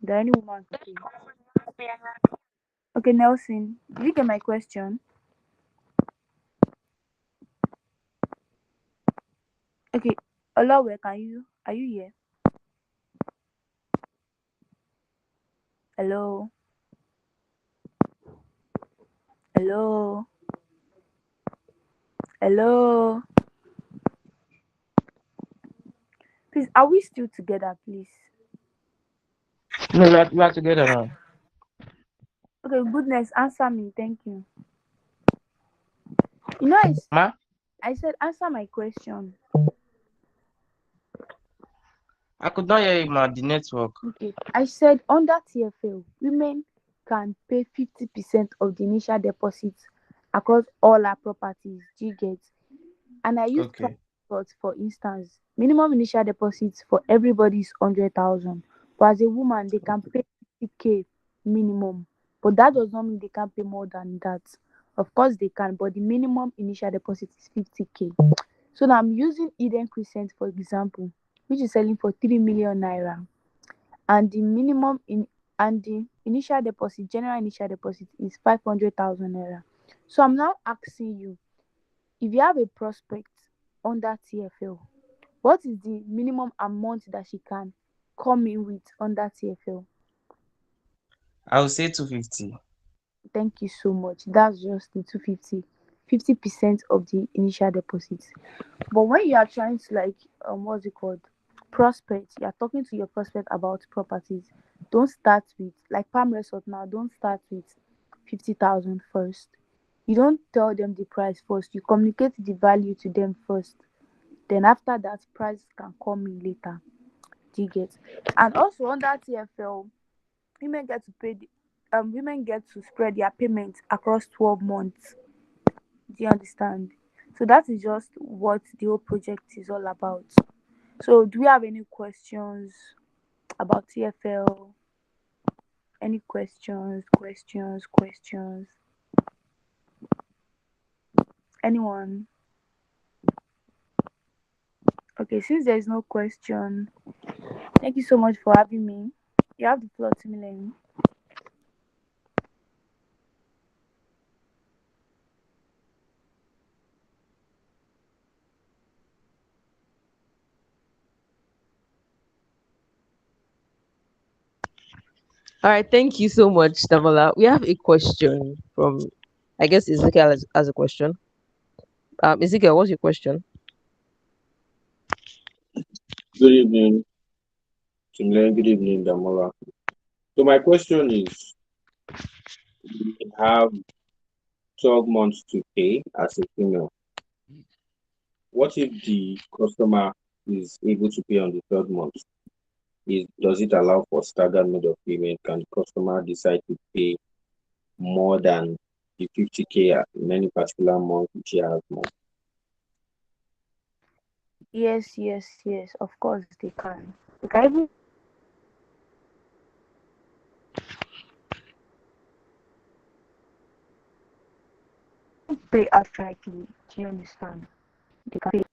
that any woman could pay. Okay, Nelson, did you get my question? Okay, Olawe, are you here? Hello, hello, hello. Please, are we still together, please? No, we are together now. Okay, goodness, answer me. Thank you. You know, Ma, I said answer my question. I could not hear you, ma. The network. Okay, I said under TFL, women can pay 50% of the initial deposit across all our properties. Do you get? And I use Okay. transport for instance. Minimum initial deposits for everybody is 100,000. But as a woman, they can pay 50K minimum. But that does not mean they can pay more than that. Of course they can, but the minimum initial deposit is 50K. So now I'm using Eden Crescent for example, which is selling for 3 million naira. And the minimum in and the initial deposit, general initial deposit is 500,000 naira. So I'm now asking you, if you have a prospect under TFL, what is the minimum amount that she can come in with under TFL? I will say 250. Thank you so much. That's just the 250, 50% of the initial deposit. But when you are trying to like what's it called? Prospect, you are talking to your prospect about properties. Don't start with like Palm Resort now, don't start with 50,000 first. You don't tell them the price first. You communicate the value to them first. Then after that, price can come in later. Do you get? And also under TFL, women get to pay women get to spread their payments across 12 months. Do you understand? So that is just what the whole project is all about. So do we have any questions about TFL? Any questions? Questions? Questions? Anyone? Okay, since there is no question, thank you so much for having me. You have the floor, Timilene. All right, thank you so much, Damola. We have a question from, I guess Ezekiel has a question. Ezekiel, what's your question? Good evening, Timlen. Good evening, Damola. So my question is, we have 12 months to pay as a female. What if the customer is able to pay on the third month? Does it allow for staggered mode of payment? Can the customer decide to pay more than the 50K in any particular month if she has more? Yes, yes, yes. Of course they can. They can even pay outrightly. Do you understand? They can pay.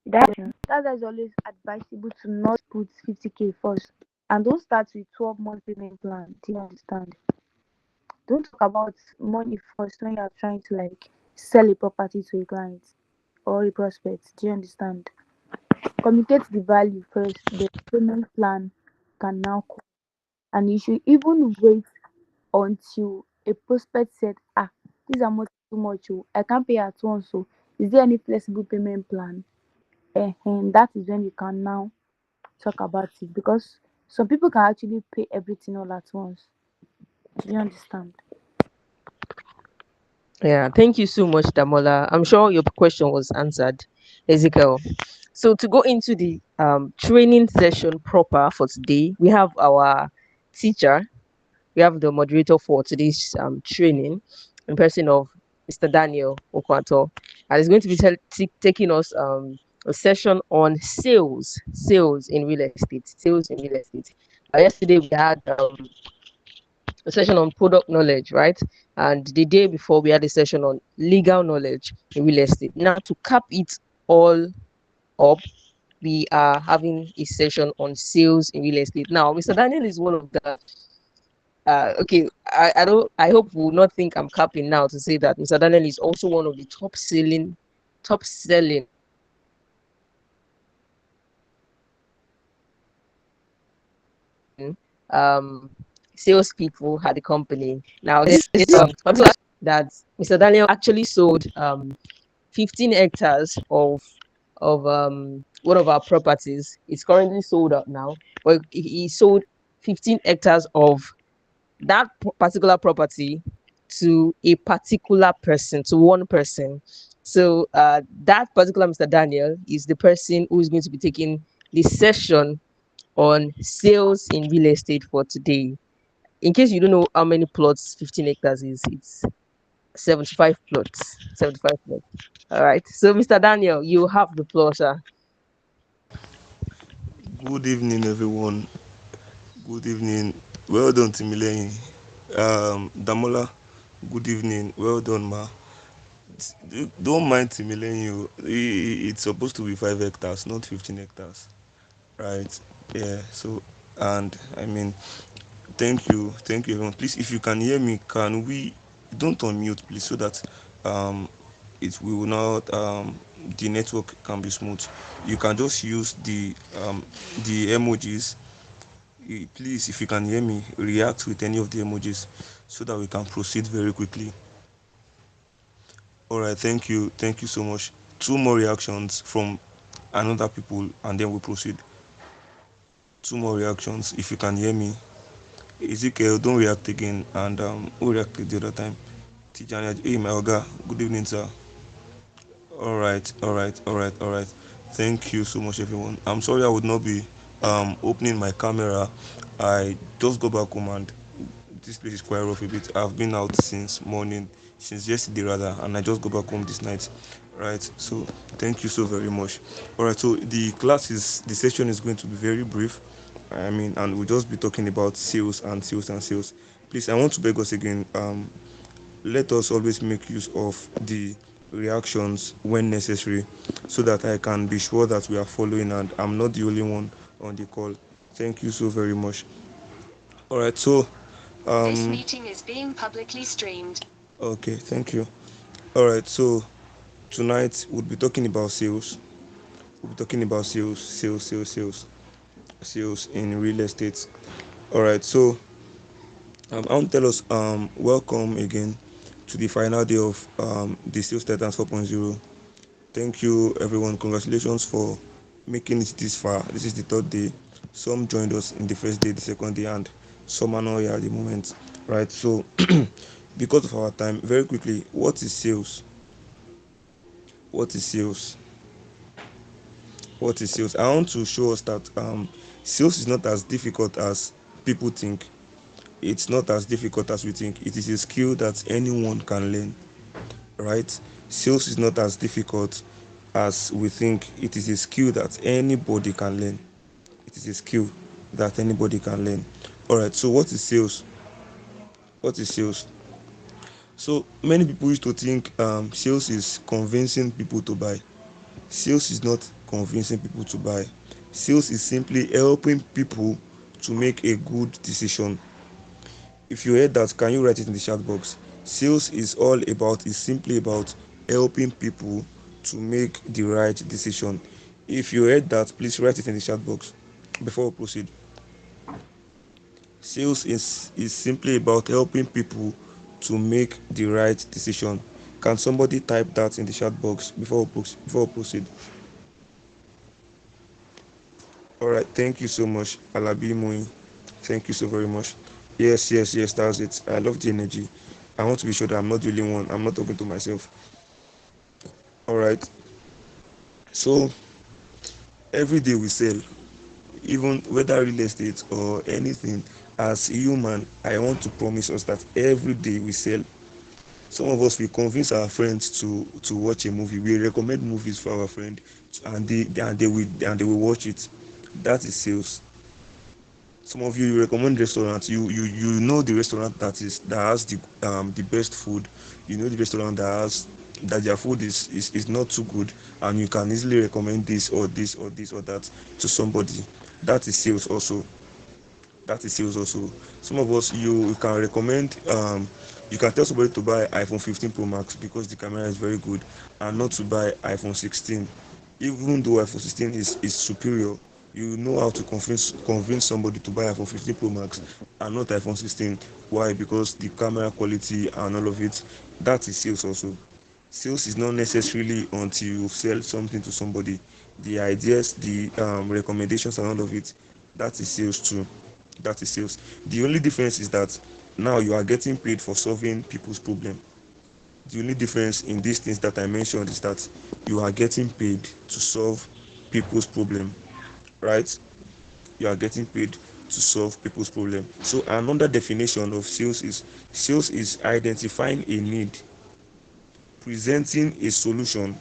That's why it's always advisable to not put 50K first. And don't start with 12-month payment plan. Do you understand? Don't talk about money first when you are trying to like sell a property to a client or a prospect. Do you understand? Communicate the value first. The payment plan can now come. And you should even wait until a prospect said, this amount is too much. Oh, I can't pay at once. So is there any flexible payment plan? And that is when you can now talk about it because some people can actually pay everything all at once. Do you understand? Yeah, thank you so much, Damola. I'm sure your question was answered, Ezekiel. So to go into the training session proper for today, we have our teacher, we have the moderator for today's training in person of Mr. Daniel Okwato, and he's going to be taking us a session on sales in real estate, sales in real estate. Yesterday we had a session on product knowledge, right? And the day before we had a session on legal knowledge in real estate. Now to cap it all up, we are having a session on sales in real estate. Now, Mr. Daniel is one of the okay, I don't I hope you will not think I'm capping now to say that Mr. Daniel is also one of the top selling salespeople at the company. Now, this that Mr. Daniel actually sold 15 hectares of one of our properties. It's currently sold out now, but he sold 15 hectares of that particular property to a particular person, to one person. So that particular Mr. Daniel is the person who is going to be taking the session on sales in real estate for today. In case you don't know how many plots 15 hectares is, it's 75 plots. 75 plots. All right. So, Mr. Daniel, you have the floor, sir. Good evening, everyone. Good evening. Well done, Timileyin. Damola, good evening. Well done, ma. Don't mind Timileyin. It's supposed to be 5 hectares, not 15 hectares, right? Yeah. So, and I mean, thank you, everyone. Please, if you can hear me, can we don't unmute, please, so that um, it will not the network can be smooth. You can just use the emojis. Please, if you can hear me, react with any of the emojis so that we can proceed very quickly. All right, thank you so much. Two more reactions from another people, and then we proceed. Two more reactions, if you can hear me. Ezekiel, don't react again, and who reacted the other time? Tijani, hey, my Oga, good evening, sir. All right, all right, all right, all right. Thank you so much, everyone. I'm sorry I would not be opening my camera. I just got back home and this place is quite rough a bit. I've been out since morning, since yesterday rather, and I just got back home this night. Right. So thank you so very much. All right. So the session is going to be very brief. I mean, and we'll just be talking about sales and sales and sales. Please, I want to beg us again. Let us always make use of the reactions when necessary so that I can be sure that we are following and I'm not the only one on the call. Thank you so very much. All right, so This um meeting is being publicly streamed. okay, thank you. All right, so tonight we'll be talking about sales. We'll be talking about sales in real estate. All right, so I want to tell us welcome again to the final day of the Sales Titans 4.0. Thank you, everyone. Congratulations for making it this far. This is the third day. Some joined us in the first day, the second day, and some are not here at the moment. Right. So, because of our time, very quickly, what is sales? What is sales? What is sales? I want to show us that sales is not as difficult as people think. It's not as difficult as we think. It is a skill that anyone can learn. Right? Sales is not as difficult as we think. It is a skill that anybody can learn. It is a skill that anybody can learn. All right. So what is sales? What is sales? So many people used to think sales is convincing people to buy. Sales is not convincing people to buy. Sales is simply helping people to make a good decision. If you heard that, can you write it in the chat box? Sales is simply about helping people to make the right decision. If you heard that, please write it in the chat box before we proceed. Sales is simply about helping people to make the right decision. Can somebody type that in the chat box before we proceed? All right, thank you so much, Alabi Moin. Thank you so very much. Yes, yes, yes, that's it. I love the energy. I want to be sure that I'm not the only one. I'm not talking to myself. All right. So every day we sell, even whether real estate or anything. As a human, I want to promise us that every day we sell. Some of us we convince our friends to watch a movie. We recommend movies for our friend, and they will watch it. That is sales. Some of you recommend restaurants. You know the restaurant that has the best food. You know the restaurant that has that their food is not too good, and you can easily recommend this or this or this or that to somebody. That is sales also. That is sales also. Some of us, you can recommend, you can tell somebody to buy iPhone 15 Pro Max because the camera is very good, and not to buy iPhone 16, even though iPhone 16 is superior. You know how to convince somebody to buy iPhone 15 Pro Max and not iPhone 16. Why? Because the camera quality and all of it. That is sales also. Sales is not necessarily until you sell something to somebody. The ideas, the recommendations, and all of it, that is sales too. That is sales. The only difference is that now you are getting paid for solving people's problem. The only difference in these things that I mentioned is that you are getting paid to solve people's problem, right? You are getting paid to solve people's problem. So another definition of sales is identifying a need, presenting a solution,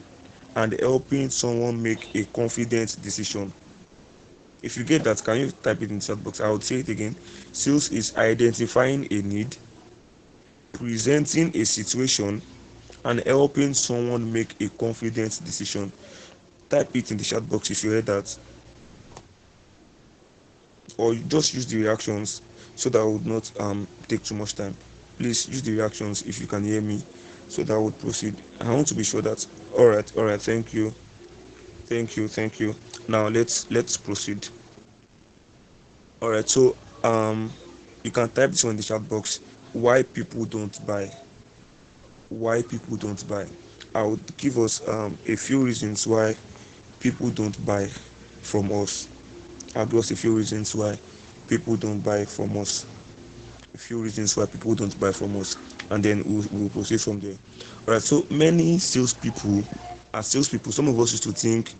and helping someone make a confident decision. If you get that, can you type it in the chat box? I would say it again. Sales is identifying a need, presenting a situation, and helping someone make a confident decision. Type it in the chat box if you heard that, or you just use the reactions so that I would not take too much time. Please use the reactions if you can hear me, so that I would proceed. I want to be sure that. All right. Thank you, thank you. Now let's proceed. All right. So you can type this one in the chat box. Why people don't buy? Why people don't buy? I would give us a few reasons why people don't buy from us. I'll give us a few reasons why people don't buy from us. A few reasons why people don't buy from us, and then we'll proceed from there. All right. So many salespeople, as salespeople, some of us used to think,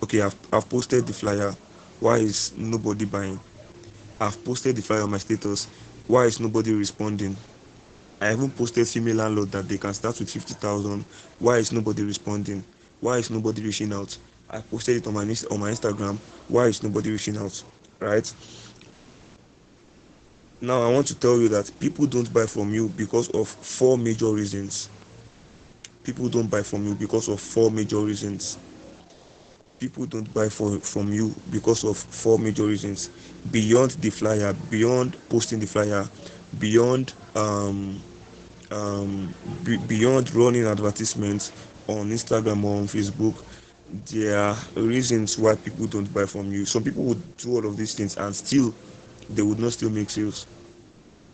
okay, I've posted the flyer. Why is nobody buying? I've posted the flyer on my status. Why is nobody responding? I even posted female landlord that they can start with 50,000. Why is nobody responding? Why is nobody reaching out? I posted it on my Instagram. Why is nobody reaching out? Right? Now I want to tell you that people don't buy from you because of four major reasons. People don't buy from you because of four major reasons. People don't buy from you because of four major reasons. Beyond the flyer, beyond posting the flyer, beyond beyond running advertisements on Instagram or on Facebook, there are reasons why people don't buy from you. Some people would do all of these things and still they would not still make sales.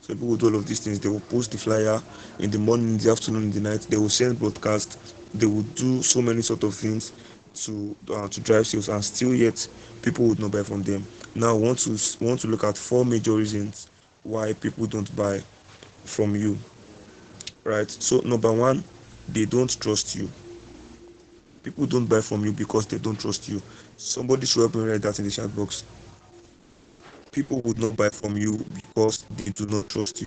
Some people would do all of these things. They will post the flyer in the morning, in the afternoon, in the night. They will send broadcast. They will do so many sort of things to drive sales, and still yet people would not buy from them. Now, I want to look at four major reasons why people don't buy from you. Right. So number one, they don't trust you. People don't buy from you because they don't trust you. Somebody should help me write that in the chat box. People would not buy from you because they do not trust you.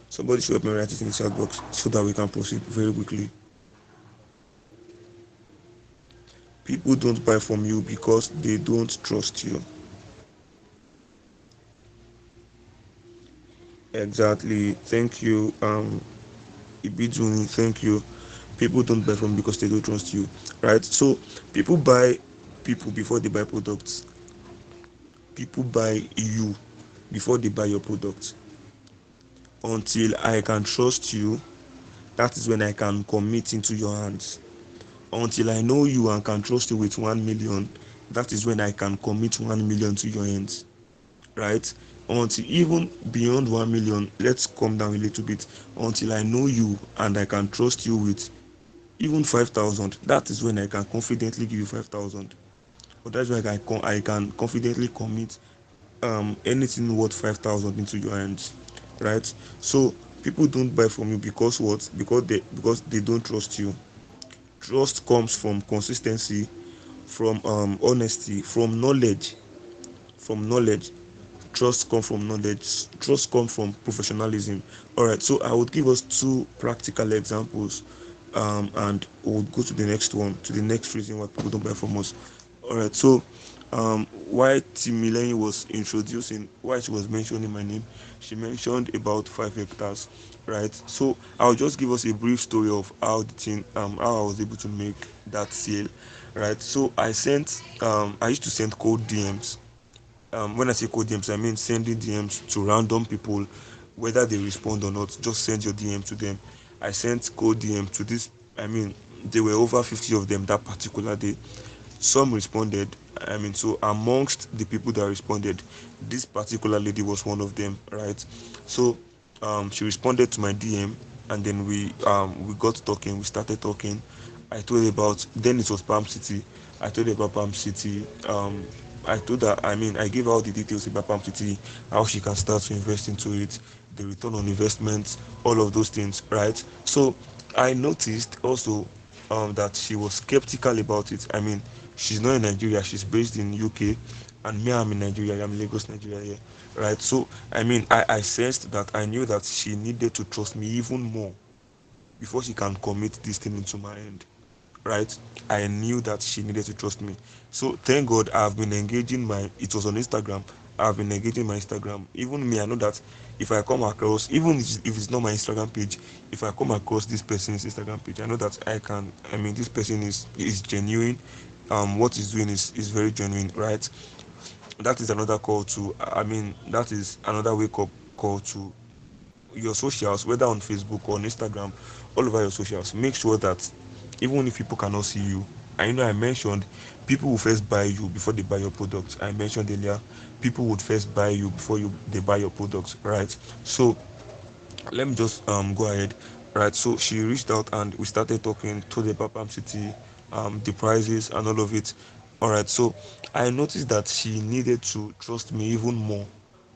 Somebody should help me write it in the chat box so that we can proceed very quickly. People don't buy from you because they don't trust you. Exactly. Thank you. Ibiduni, thank you. People don't buy from you because they don't trust you. Right? So people buy people before they buy products. People buy you before they buy your product. Until I can trust you, that is when I can commit into your hands. Until I know you and can trust you with 1 million, that is when I can commit 1 million to your hands. Right? Until even beyond 1 million, let's come down a little bit. Until I know you and I can trust you with even 5,000, that is when I can confidently give you 5,000. But that's when I can confidently commit anything worth 5,000 into your hands. Right? So people don't buy from you because what? Because they don't trust you. Trust comes from consistency, from honesty, from knowledge. From knowledge. Trust comes from knowledge. Trust comes from professionalism. All right. So I would give us two practical examples, and we'll go to the next one, to the next reason why people don't buy from us. All right. So Why Timileni was introducing, why she was mentioning my name, she mentioned about 5 hectares, right? So I'll just give us a brief story of how the thing, how I was able to make that sale, right? So I used to send cold DMs. When I say cold DMs, I mean sending DMs to random people, whether they respond or not. Just send your DM to them. I sent cold DM to this. I mean, there were over 50 of them that particular day. Some responded. I mean, so amongst the people that responded, this particular lady was one of them, right? So she responded to my DM, and then we got talking. We started talking. I told her about, then it was Palm City. I told her about Palm City. I told her, I mean, I gave her all the details about Palm City, how she can start to invest into it, the return on investment, all of those things, right? So I noticed also that she was skeptical about it. I mean, she's not in Nigeria, she's based in UK, and me, I'm in Nigeria, I'm in Lagos, Nigeria here, right? So I mean, I sensed that, I knew that she needed to trust me even more before she can commit this thing into my hand, right? I knew that she needed to trust me. So thank God I've been engaging my, it was on Instagram. I've been engaging my Instagram. Even me, I know that if I come across, even if it's not my Instagram page, if I come across this person's Instagram page, I know that I can, I mean, this person is genuine. What he's doing is very genuine, right? That is another call to, I mean, that is another wake up call to your socials, whether on Facebook or on Instagram, all over your socials. Make sure that even if people cannot see you, I know I mentioned people will first buy you before they buy your product. I mentioned earlier, people would first buy you before they buy your product, right? So let me just go ahead, right? So she reached out and we started talking, told her about Palm City, the prices and all of it. All right, so I noticed that she needed to trust me even more,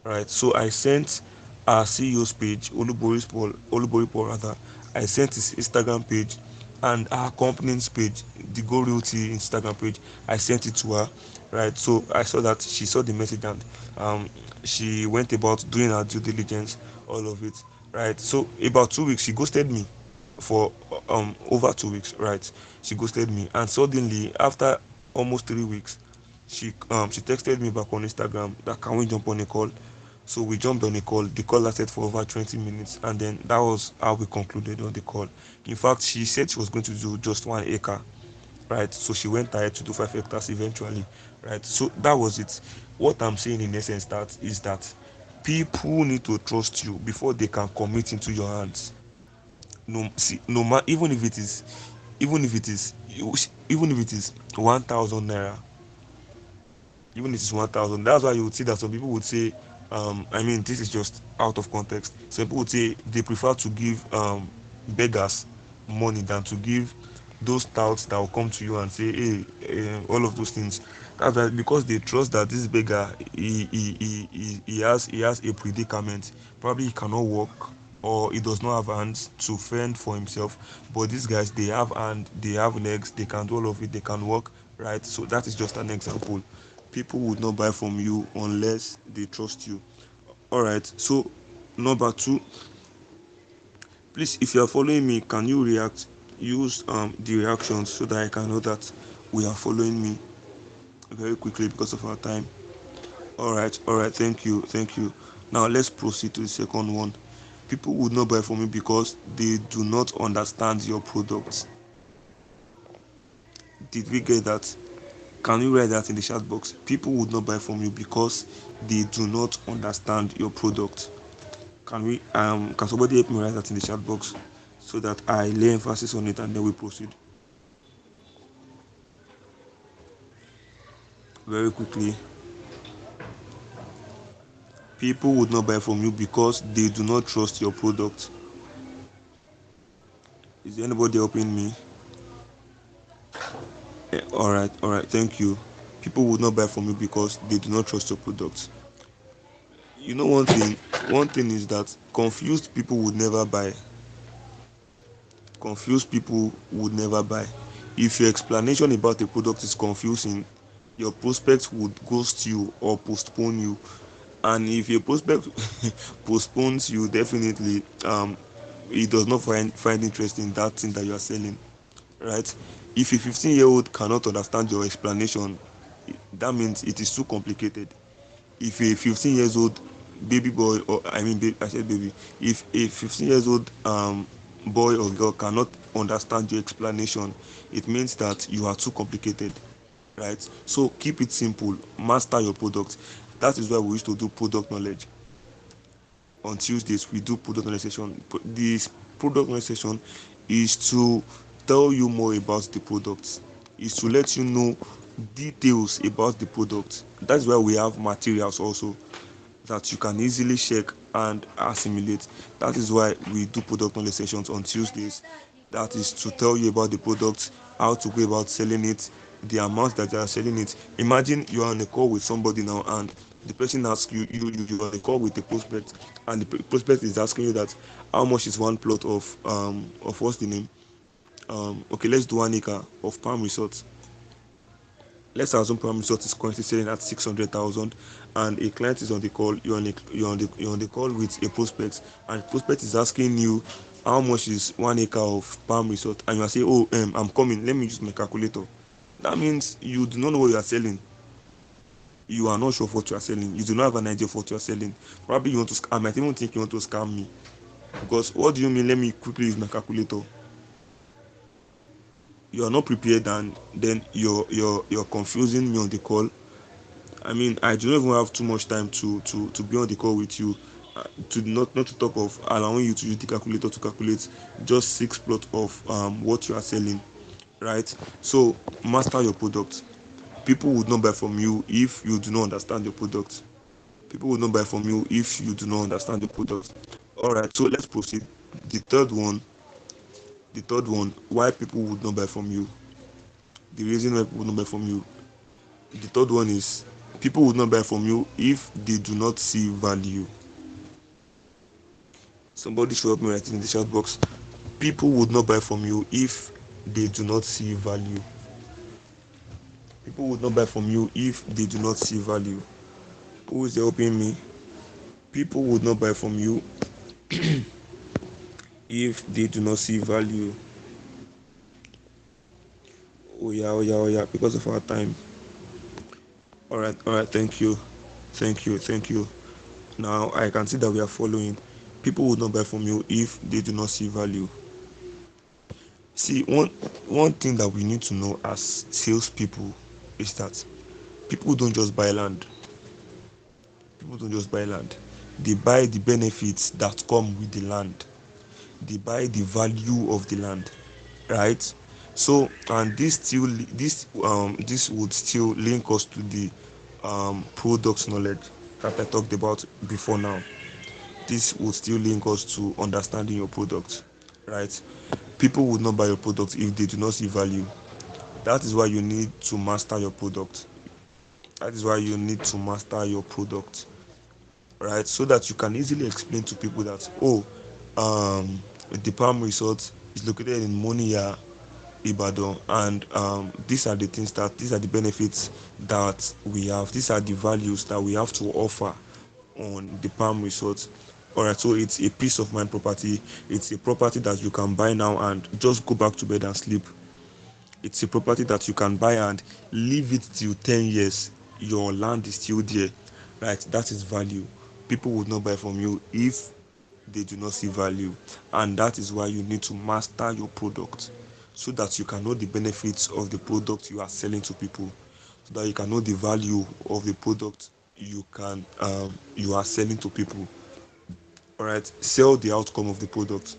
right? So I sent our CEO's page, Olubori Paul rather. I sent his Instagram page and our company's page, the Go Realty Instagram page. I sent it to her, right? So I saw that she saw the message and um, she went about doing her due diligence, all of it, right? So about 2 weeks, she ghosted me for over 2 weeks, right? She ghosted me, and suddenly after almost 3 weeks, she texted me back on Instagram that can we jump on a call. So we jumped on a call. The call lasted for over 20 minutes, and then that was how we concluded on the call. In fact, she said she was going to do just 1 acre, right? So she went ahead to do 5 hectares eventually, right? So that was it. What I'm saying in essence that is that people need to trust you before they can commit into your hands. No, see, no matter, even if it is, even if it is 1,000 naira, even if it's 1,000. That's why you would see that some people would say, I mean, this is just out of context. Some people would say they prefer to give beggars money than to give those touts that will come to you and say, hey, all of those things. That's why, because they trust that this beggar, he has a predicament. Probably he cannot walk, or he does not have hands to fend for himself. But these guys, they have hand, they have legs, they can do all of it, they can walk, right? So that is just an example. People would not buy from you unless they trust you. All right, so number two, please, if you are following me, can you react, use the reactions so that I can know that we are following me very quickly because of our time. All right, thank you. Now let's proceed to the second one. People would not buy from me because they do not understand your product. Did we get that? Can you write that in the chat box? People would not buy from you because they do not understand your product. Can somebody help me write that in the chat box so that I lay emphasis on it and then we proceed very quickly. People would not buy from you because they do not trust your product. Is there anybody helping me? All right, thank you. People would not buy from you because they do not trust your product. You know one thing is that confused people would never buy. Confused people would never buy. If your explanation about a product is confusing, your prospect would ghost you or postpone you. And if your prospect postpones you, definitely he does not find interest in that thing that you are selling, right? If a 15-year-old cannot understand your explanation, that means it is too complicated. If a 15 years old baby boy, or I mean I said baby, if a 15 years old boy or girl cannot understand your explanation, it means that you are too complicated, right? So keep it simple, master your product. That is why we used to do product knowledge. On Tuesdays we do product knowledge session. This product knowledge session is to tell you more about the product, is to let you know details about the product. That's why we have materials also that you can easily check and assimilate. That is why we do product knowledge sessions on Tuesdays. That is to tell you about the product, how to go about selling it, the amount that they are selling it. Imagine you are on a call with somebody now, and the person asks you are on a call with the prospect, and the prospect is asking you that how much is one plot of what's the name? Okay, let's do 1 acre of Palm Resort. Let's assume Palm Resort is currently selling at 600,000, and a client is on the call. You're on the call with a prospect, and the prospect is asking you how much is 1 acre of Palm Resort, and you are saying, "Oh, I'm coming. Let me use my calculator." That means you do not know what you are selling. You are not sure of what you are selling. You do not have an idea of what you are selling. Probably you want to. I might even think you want to scam me, because what do you mean? Let me quickly use my calculator. You are not prepared, and then you're confusing me on the call. I mean, I do not even have too much time to be on the call with you, to not to talk of allowing you to use the calculator to calculate just six plot of what you are selling, right? So master your product. People would not buy from you if you do not understand your product. People would not buy from you if you do not understand the product. All right, so let's proceed. The third one, why people would not buy from you. The reason why people would not buy from you. The third one is people would not buy from you if they do not see value. Somebody should help me write it in the chat box. People would not buy from you if they do not see value. People would not buy from you if they do not see value. Who is helping me? People would not buy from you if they do not see value. Oh yeah, oh yeah, oh yeah, because of our time. All right, thank you. Thank you, thank you. Now I can see that we are following. People would not buy from you if they do not see value. See, one thing that we need to know as salespeople is that people don't just buy land. People don't just buy land. They buy the benefits that come with the land. They buy the value of the land, right? So, and this would still link us to the product knowledge that I talked about before now. This would still link us to understanding your product, right? People would not buy your product if they do not see value. That is why you need to master your product. That is why you need to master your product, right? So that you can easily explain to people that, oh, the Palm Resort is located in Monia, Ibadan, and these are the benefits that we have. These are the values that we have to offer on the Palm Resort. All right, so it's a peace of mind property. It's a property that you can buy now and just go back to bed and sleep. It's a property that you can buy and leave it till 10 years. Your land is still there, right? That is value. People would not buy from you if they do not see value, and that is why you need to master your product so that you can know the benefits of the product you are selling to people, so that you can know the value of the product you are selling to people. All right, sell the outcome of the product.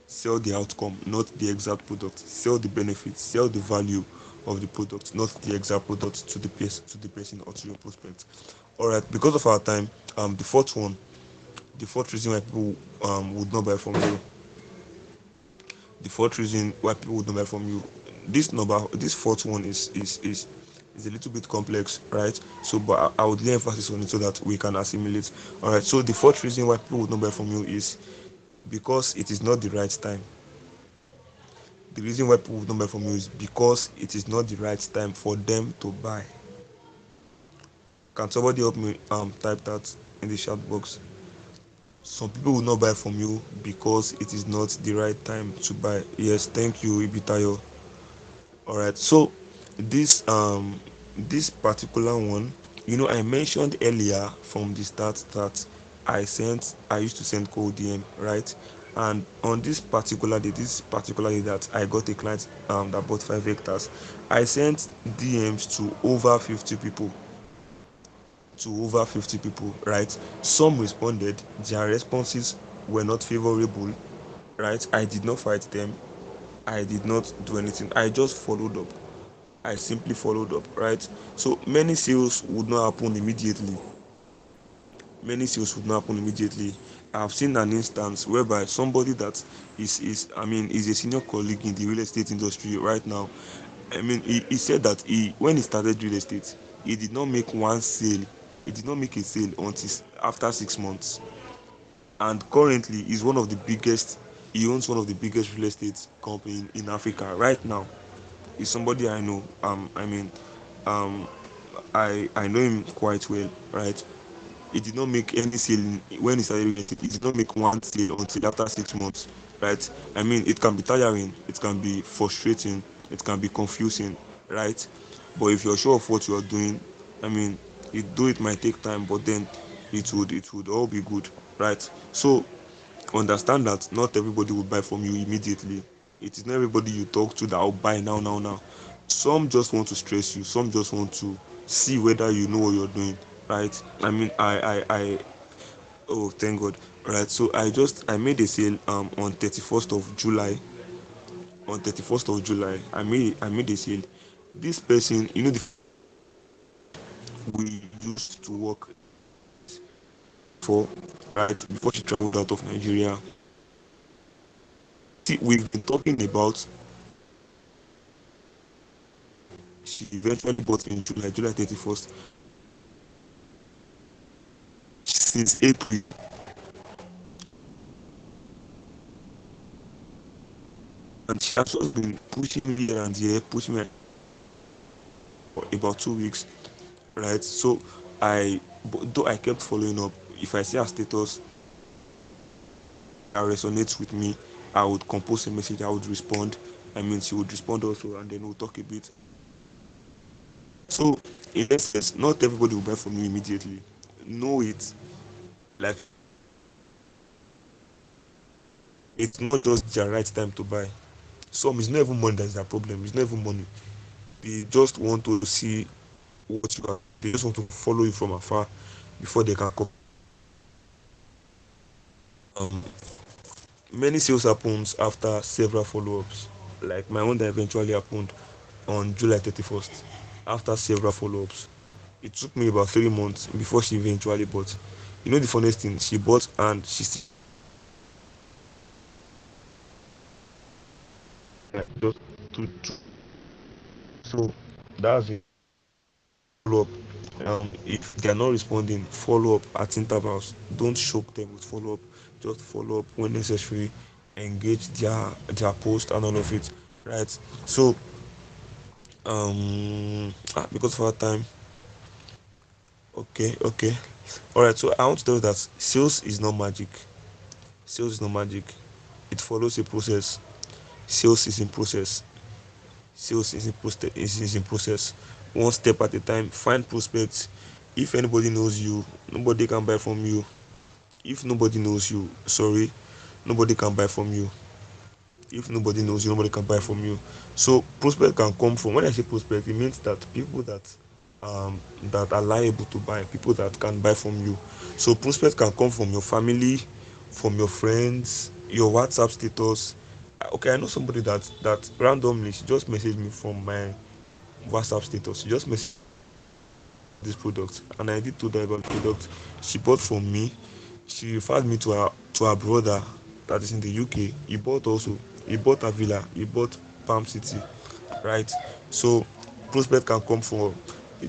Sell the outcome, not the exact product. Sell the benefits, sell the value of the product, not the exact product to the person or to your prospect. All right, because of our time, the fourth reason why people would not buy from you. The fourth reason why people would not buy from you. This fourth one is a little bit complex, right? So, but I would lay emphasis on it so that we can assimilate. All right. So the fourth reason why people would not buy from you is because it is not the right time. The reason why people would not buy from you is because it is not the right time for them to buy. Can somebody help me type that in the chat box? Some people will not buy from you because it is not the right time to buy. Yes, thank you, Ibitayo. All right. So this this particular one, I mentioned earlier from the start that I used to send cold DM, right? And on this particular day that I got a client that bought 5 hectares, I sent DMs to over 50 people, right? Some responded, their responses were not favorable, right? I did not fight them, I did not do anything, I just followed up. I simply followed up, right? So many sales would not happen immediately. I've seen an instance whereby somebody that is a senior colleague in the real estate industry right now. He said that when he started real estate, he did not make one sale. He did not make a sale until after 6 months. And currently, he owns one of the biggest real estate company in Africa right now. He's somebody I know. Um, I know him quite well, right? He did not make any sale when he started real estate. He did not make one sale until after 6 months, right? It can be tiring, it can be frustrating, it can be confusing, right? But if you're sure of what you are doing, I mean, it might take time, but then it would all be good, right? So understand that not everybody will buy from you immediately. It is not everybody you talk to that will buy now. Some just want to stress you, some just want to see whether you know what you're doing, right? Oh, thank God. Right, so I made a sale on 31st of July. On 31st of July, I made a sale. This person, we used to work for, right, before she traveled out of Nigeria. See, we've been talking about, she eventually bought in July 31st. Since April, and she has just been pushing me here and here, pushing me for about 2 weeks, right? So though I kept following up, if I see her status that resonates with me, I would compose a message, I would respond. She would respond also, and then we'll talk a bit. So, in essence, not everybody will buy from you immediately. Know it. Like, it's not just the right time to buy. Some, it's not even money that's their problem. It's not even money. They just want to see what you are. They just want to follow you from afar before they can come. Um, Many sales happens after several follow-ups. Like my own that eventually happened on July 31st. After several follow-ups, it took me about 3 months before she eventually bought. The funniest thing, she bought and she still like just to so that's it. Follow up. If they are not responding, follow up at intervals. Don't choke them with follow up. Just follow up when necessary. Engage their post and all of it. Right. So because of our time, okay. All right. So I want to tell you that sales is not magic. Sales is not magic. It follows a process. Sales is in process. Sales is in process. One step at a time. Find prospects. If anybody knows you, nobody can buy from you. If nobody knows you, sorry, nobody can buy from you. If nobody knows you, nobody can buy from you. So prospect can come from, when I say prospect, it means that people that are liable to buy, people that can buy from you. So prospect can come from your family, from your friends, your WhatsApp status. Okay, I know somebody that randomly, she just messaged me from my WhatsApp status. She just messaged this product, and I did told her about the product. She bought from me. She referred me to her brother that is in the UK. He bought a villa. He bought Palm City, right? So prospect can come from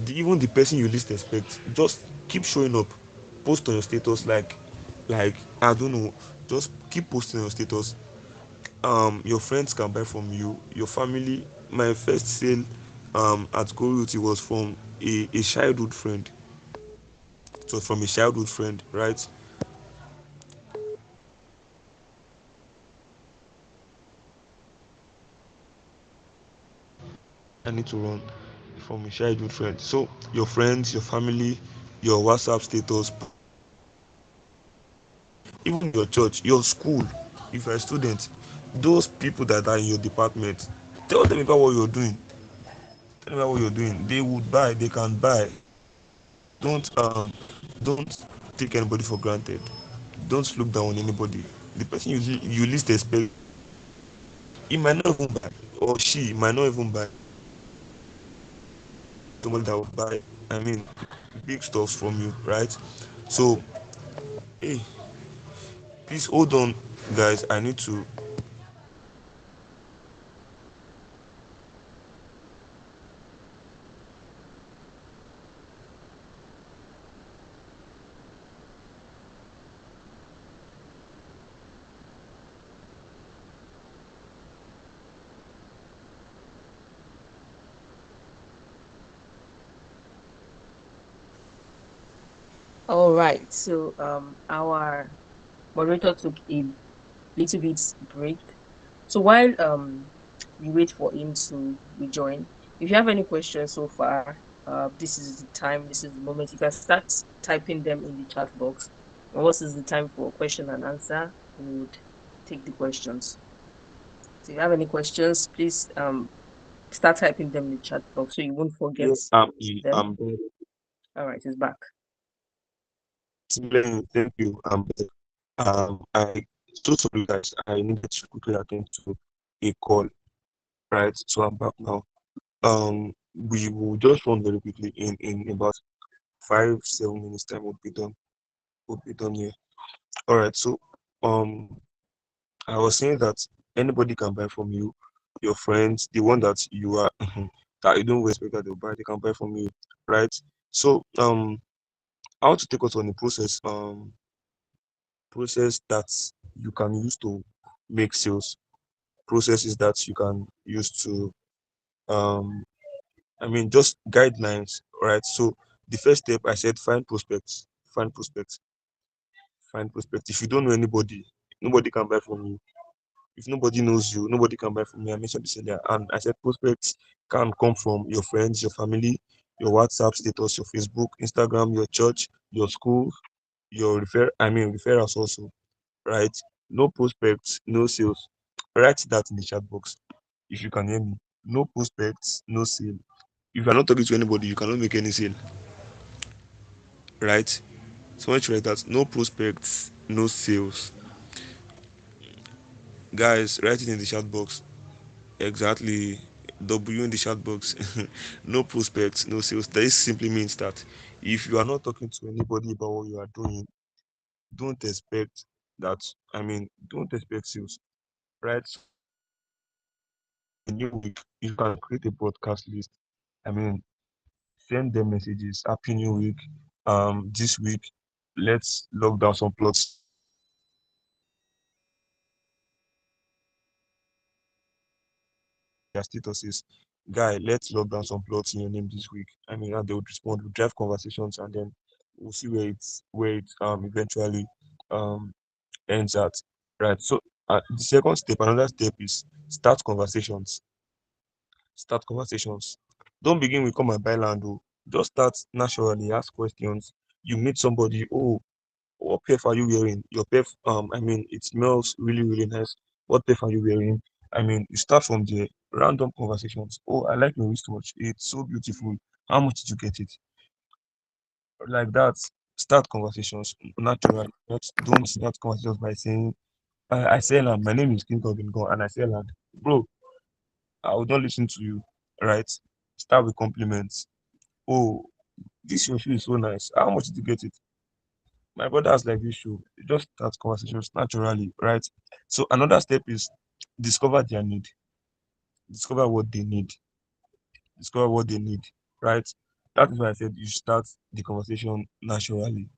even the person you least expect. Just keep showing up. Post on your status, like I don't know. Just keep posting on your status. Your friends can buy from you, your family. My first sale at Goruti was from a childhood friend. So from a childhood friend, right? I need to run. from a childhood friend. So your friends, your family, your WhatsApp status, even your church, your school, if you're a student, those people that are in your department, tell them about what you're doing. Tell them about what you're doing. They would buy, they can buy. Don't take anybody for granted. Don't look down on anybody. The person you least expect, he might not even buy, or she might not even buy. Somebody that will buy, I mean, big stuffs from you, right? So, hey, please hold on, guys. I need to. All right. So our moderator took a little bit break. So while we wait for him to rejoin, if you have any questions so far, this is the time, this is the moment. You can start typing them in the chat box. And once is the time for question and answer, we would take the questions. So if you have any questions, please start typing them in the chat box so you won't forget Yeah, them. I'm back. All right, it's back. Thank you. I'm back. I so sorry, guys. I needed to quickly attend to a call, right? So I'm back now. We will just run very quickly in about 5 7 minutes time. We'll be done. We'll be done here. All right. So um, I was saying that anybody can buy from you, your friends, the one that you are that you don't expect that they'll buy, they can buy from you, right? So I want to take us on the process that you can use to make sales, processes that you can use to um I mean just guidelines, right? So the first step I said find prospects, find prospects. If you don't know anybody, nobody can buy from you. If nobody knows you, nobody can buy from me. I mentioned this earlier. And I said prospects can come from your friends, your family, your WhatsApp status, your Facebook, Instagram, your church, your school, your referrals also, right? No prospects, no sales. Write that in the chat box if you can hear me. No prospects, no sale. If you're not talking to anybody, you cannot make any sale, right? So I want you to write that. No prospects, no sales. Guys, write it in the chat box. Exactly. W in the chat box. No prospects, no sales. This simply means that if you are not talking to anybody about what you are doing, don't expect that. Don't expect sales, right? So a new week, you can create a broadcast list. I mean, send them messages. Happy New Week. This week, let's lock down some plots. Their statuses, guy, let's lock down some plots in your name this week. And they would respond, we drive conversations, and then we'll see where it eventually um ends at. Right. So the second step, another step is start conversations. Start conversations. Don't begin with come and buy land. Oh. Just start naturally, ask questions. You meet somebody, oh, what perf are you wearing? Your perf, it smells really, really nice. What perf are you wearing? You start from the random conversations. Oh, I like your wristwatch. It's so beautiful. How much did you get it? Like that. Start conversations naturally. Don't start conversations by saying, I sell land. My name is King Kong and I sell land. Bro, I will not listen to you. Right? Start with compliments. Oh, this your shoe is so nice. How much did you get it? My brother has like this shoe. Just start conversations naturally, right? So another step is discover their need. Discover what they need. Discover what they need, right? That is why I said you start the conversation naturally.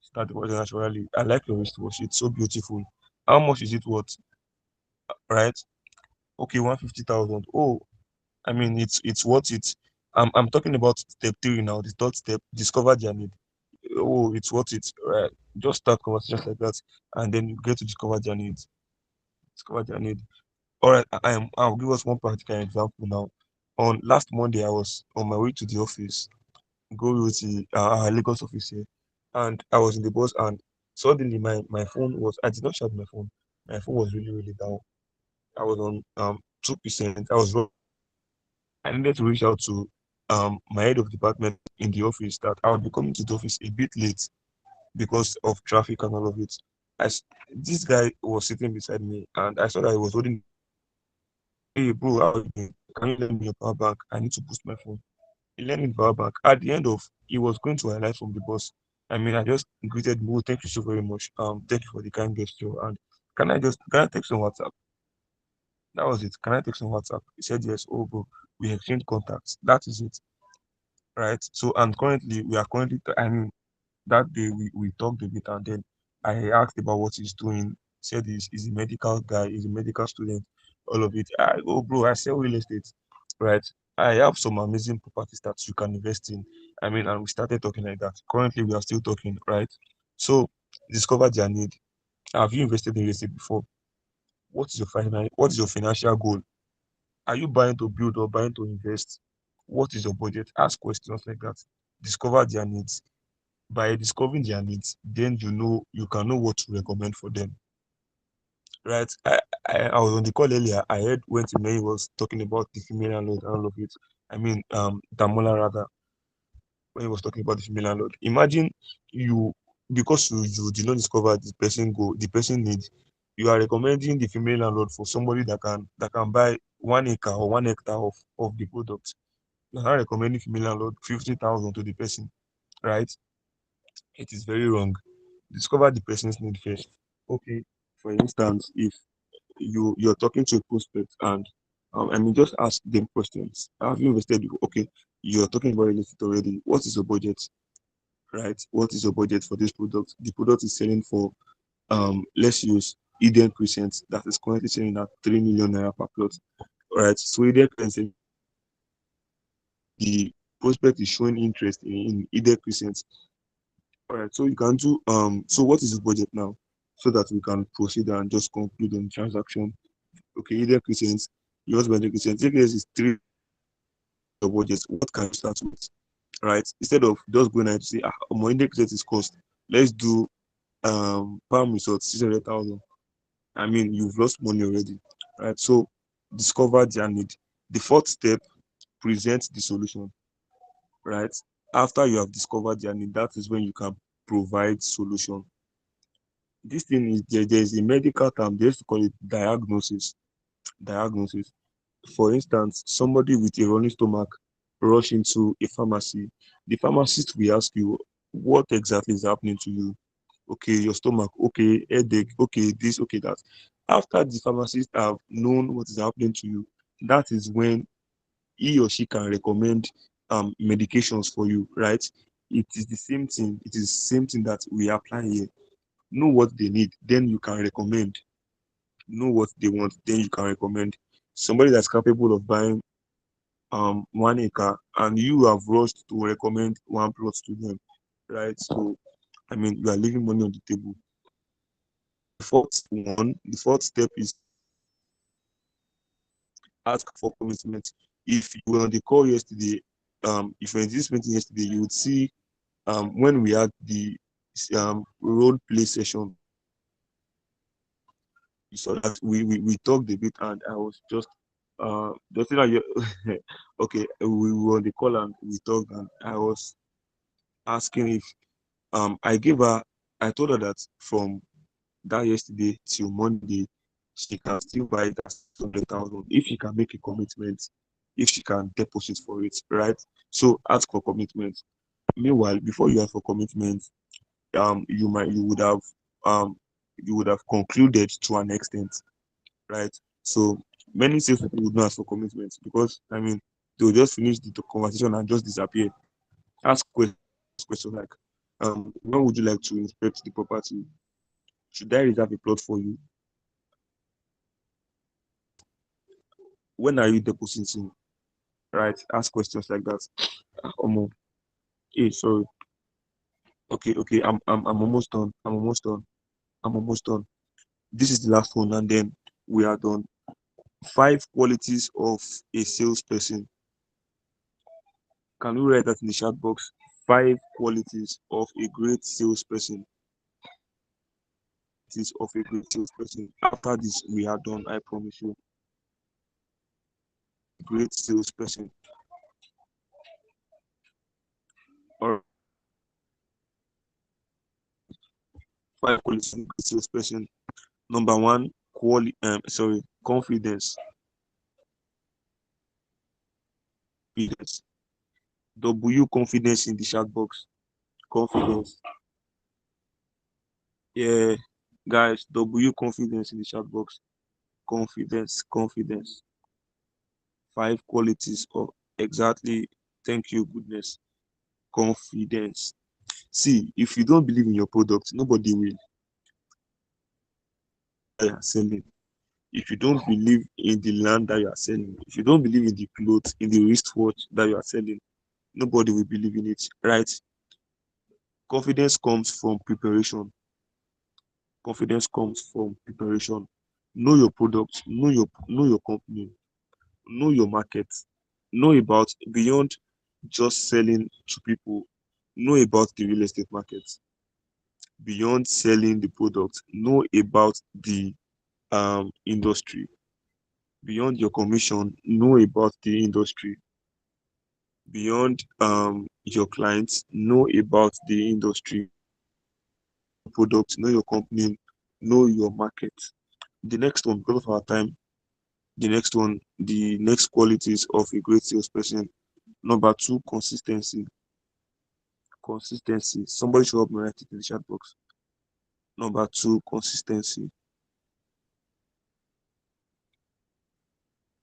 Start the conversation naturally. I like your wristwatch. It's so beautiful. How much is it worth? Right? Okay, 150,000. Oh, it's worth it. I'm talking about step three now. The third step, discover their need. Oh, it's worth it. Right? Just start conversations like that, and then you get to discover their needs. Discover their need. All right, I'll give us one practical example now. On last Monday, I was on my way to the office, go to the our Lagos office here, and I was in the bus, and suddenly my phone was, I did not charge my phone. My phone was really really down. I was on 2%. I needed to reach out to my head of department in the office that I would be coming to the office a bit late because of traffic and all of it. This guy was sitting beside me, and I saw that he was holding. Hey bro, how are you doing? Can you lend me your power bank? I need to boost my phone. He lent me the power bank. At the end of, he was going to alight from the bus. I mean, I just greeted him. Oh, thank you so very much. Thank you for the kind gesture. And can I text on WhatsApp? That was it. Can I text on WhatsApp? He said yes. Oh bro, we exchanged contacts. That is it. Right. So and currently we are currently I mean that day we talked a bit, and then I asked about what he's doing. Said he's a medical guy, he's a medical student, all of it. Oh bro, I sell real estate, right? I have some amazing properties that you can invest in. I mean, and we started talking like that. Currently, we are still talking, right? So, discover their need. Have you invested in real estate before? What is your financial goal? Are you buying to build or buying to invest? What is your budget? Ask questions like that. Discover their needs. By discovering their needs, then you can know what to recommend for them, right? I was on the call earlier. I heard when Timei was talking about the female landlord and all of it. I mean, Damola rather, when he was talking about the female landlord. Imagine you, because you did not discover the person needs, you are recommending the female landlord for somebody that can buy 1 acre or 1 hectare of the product. You're not recommending female landlord 50,000 to the person, right? It is very wrong. Discover the person's need first. Okay, for instance, if you're talking to a prospect and I mean just ask them questions. Have you invested? Okay, you're talking about real estate already. What is your budget? Right? What is your budget for this product? The product is selling for let's use Eden Crescent that is currently selling at 3 million naira per plot. Right. So Eden Crescent, the prospect is showing interest in Eden Crescent. All right, so you can do so what is the budget now? So that we can proceed and just conclude on the transaction. Okay, either Christians, your husband is Christian. Take this is three your budget. What can you start with? Right? Instead of just going out to say my Indian Christian is cost. Let's do Palm Resort 600,000. I mean you've lost money already. Right. So discover their need. The fourth step, present the solution. Right? After you have discovered their need, that is when you can provide solution. This thing is there's a medical term, they used to call it diagnosis. Diagnosis. For instance, somebody with a running stomach rush into a pharmacy. The pharmacist will ask you what exactly is happening to you. Okay, your stomach, okay, headache, okay, this, okay, that. After the pharmacist have known what is happening to you, that is when he or she can recommend medications for you, right? It is the same thing. It is the same thing that we apply here. Know what they need, then you can recommend. Know what they want, then you can recommend. Somebody that's capable of buying 1 acre and you have rushed to recommend one plot to them, right? So I mean you are leaving money on the table. The fourth step is ask for commitment. If you were on the call yesterday, if you were in this meeting yesterday, you would see when we had the role play session, you saw that we talked a bit, and I was just you know, okay, we were on the call and we talked, and I was asking if I gave her, I told her that from that yesterday till Monday, she can still buy that 600,000 if she can make a commitment, if she can deposit for it, right? So ask for commitment. Meanwhile, before you ask for commitment, you might um you would have concluded to an extent, right? So many sales people would not ask for commitment because I mean they'll just finish the conversation and just disappear. Ask questions like, when would you like to inspect the property? Should I reserve a plot for you? When are you depositing? Right? Ask questions like that. Omo, hey, sorry. Okay, I'm almost done. I'm almost done. This is the last one, and then we are done. 5 qualities of a salesperson. Can we write that in the chat box? 5 qualities of a great salesperson. Of a great salesperson. After this, we are done. I promise you. Great salesperson. Or 5 qualities of a great salesperson. Number one, confidence. Confidence. Confidence in the chat box. Confidence. Yeah, guys, confidence in the chat box. Confidence. 5 qualities of exactly. Thank you, goodness. Confidence. See, if you don't believe in your product, nobody will. You are selling. If you don't believe in the land that you are selling, if you don't believe in the clothes, in the wristwatch that you are selling, nobody will believe in it, right? Confidence comes from preparation. Confidence comes from preparation. Know your product, know your company, know your market, know about beyond just selling to people, know about the real estate market, beyond selling the product, know about the industry, beyond your commission, know about the industry, beyond your clients, know about the industry, product, know your company, know your market. The next one, because of our time, the next qualities of a great salesperson. Number two, consistency. Consistency. Somebody should help me write it in the chat box. Number two, consistency.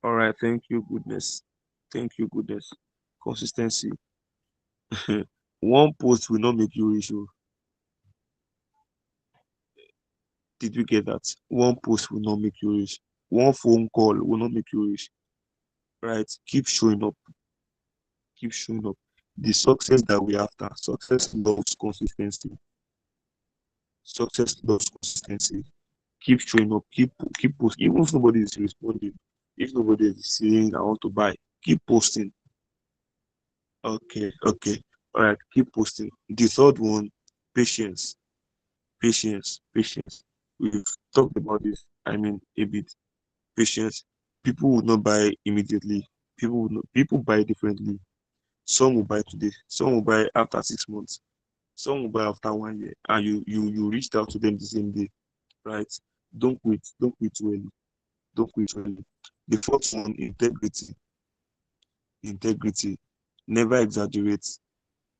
All right, thank you, goodness. Thank you, goodness. Consistency. One post will not make you rich. Oh. Did you get that? One post will not make you rich. One phone call will not make you rich. Right? Keep showing up. Keep showing up. The success that we after, success loves consistency. Success loves consistency. Keep showing up. Keep posting. Even if nobody is responding, if nobody is saying I want to buy, keep posting. Okay. All right, keep posting. The third one, patience. Patience. We've talked about this, a bit. Patience. People would not buy immediately. People buy differently. Some will buy today, some will buy after 6 months, some will buy after 1 year, and you reached out to them the same day, right? Don't quit too early. Don't quit too early. The fourth one, integrity. Integrity. Never exaggerate.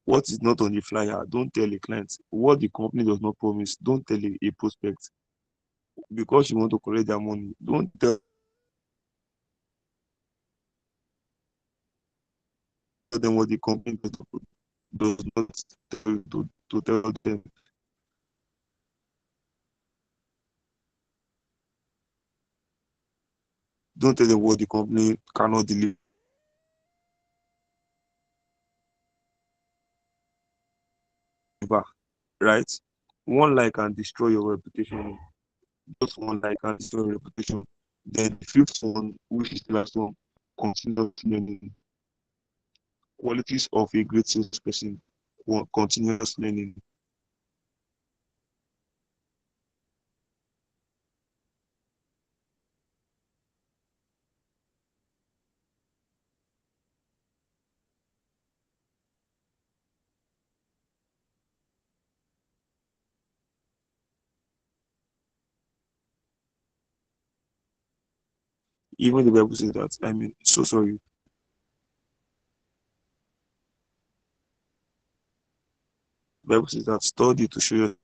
What is not on the flyer, don't tell a client. What the company does not promise, don't tell a prospect. Because you want to collect their money, don't tell them what the company does not tell you to tell them. Don't tell them what the company cannot deliver, right? One like can destroy your reputation. Just one like can destroy your reputation. Then the fifth one, which is the last one, continuous learning. Qualities of a great salesperson. One, continuous learning. Even the Bible says that. So sorry. The Bible says that study to show your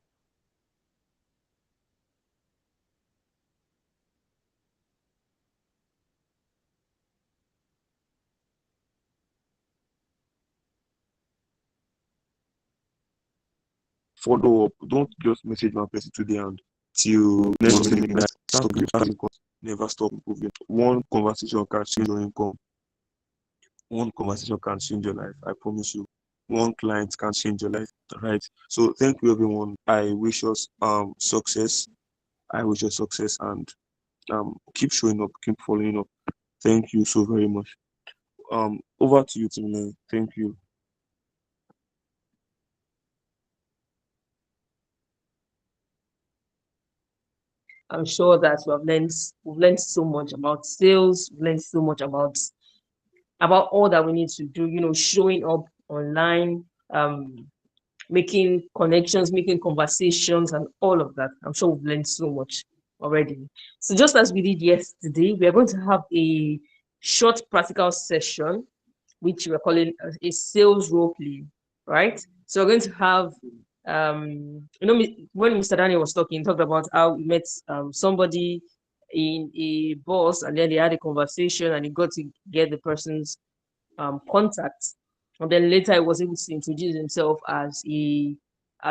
follow up. Don't just message one person today and till next week. Never stop improving. One conversation can change your income. One conversation can change your life. I promise you. One client can change your life. Right. So thank you everyone. I wish us success. I wish us success and keep showing up, keep following up. Thank you so very much. Over to you, Timmy. Thank you. I'm sure that we've learned so much about sales, we've learned so much about all that we need to do, showing up online, making connections, making conversations, and all of that. I'm sure we've learned so much already. So, just as we did yesterday, we are going to have a short practical session, which we're calling a sales role play, right? So, we're going to have, when Mr. Daniel was talking, he talked about how we met somebody in a bus, and then they had a conversation, and he got to get the person's contact, and then later he was able to introduce himself as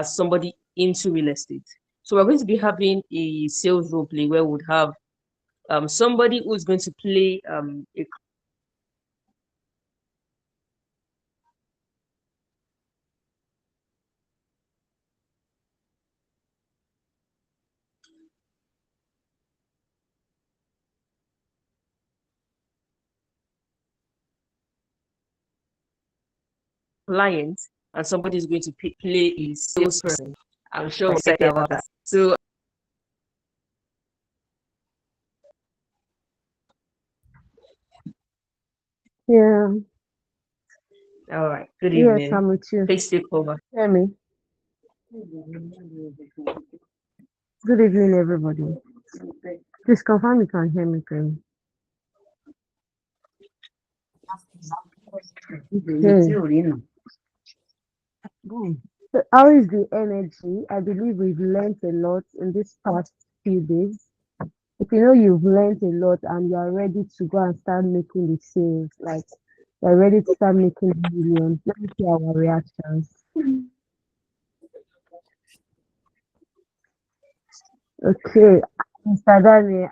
somebody into real estate. So we're going to be having a sales role play where we would have somebody who's going to play a client, and somebody is going to play a salesperson. I'm sure we're excited about that. So, Yeah. all right, good Yes, evening. I'm with you. Please take over. Hear me. Good evening, everybody. Please confirm you can hear me clearly. Okay. So how is the energy? I believe we've learned a lot in this past few days. If you know you've learned a lot and you are ready to go and start making the sales, like you're ready to start making millions, let me see our reactions. Okay, Mr. Daniel,